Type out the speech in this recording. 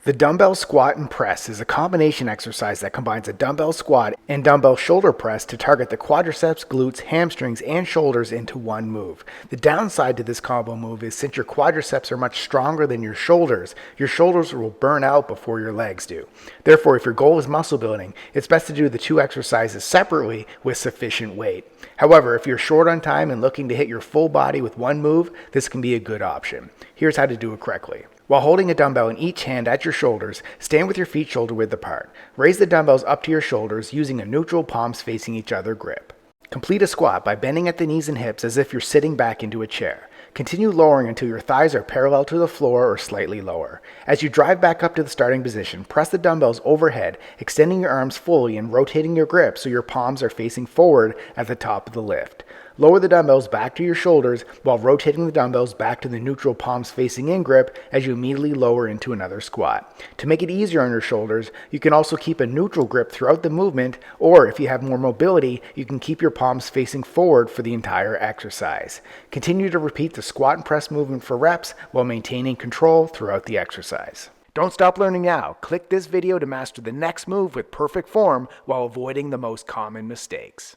The dumbbell squat and press is a combination exercise that combines a dumbbell squat and dumbbell shoulder press to target the quadriceps, glutes, hamstrings, and shoulders into one move. The downside to this combo move is since your quadriceps are much stronger than your shoulders will burn out before your legs do. Therefore, if your goal is muscle building, it's best to do the two exercises separately with sufficient weight. However, if you're short on time and looking to hit your full body with one move, this can be a good option. Here's how to do it correctly. While holding a dumbbell in each hand at your shoulders, stand with your feet shoulder width apart. Raise the dumbbells up to your shoulders using a neutral palms facing each other grip. Complete a squat by bending at the knees and hips as if you're sitting back into a chair. Continue lowering until your thighs are parallel to the floor or slightly lower. As you drive back up to the starting position, press the dumbbells overhead, extending your arms fully and rotating your grip so your palms are facing forward at the top of the lift. Lower the dumbbells back to your shoulders while rotating the dumbbells back to the neutral palms facing in grip as you immediately lower into another squat. To make it easier on your shoulders, you can also keep a neutral grip throughout the movement, or if you have more mobility, you can keep your palms facing forward for the entire exercise. Continue to repeat the squat and press movement for reps while maintaining control throughout the exercise. Don't stop learning now. Click this video to master the next move with perfect form while avoiding the most common mistakes.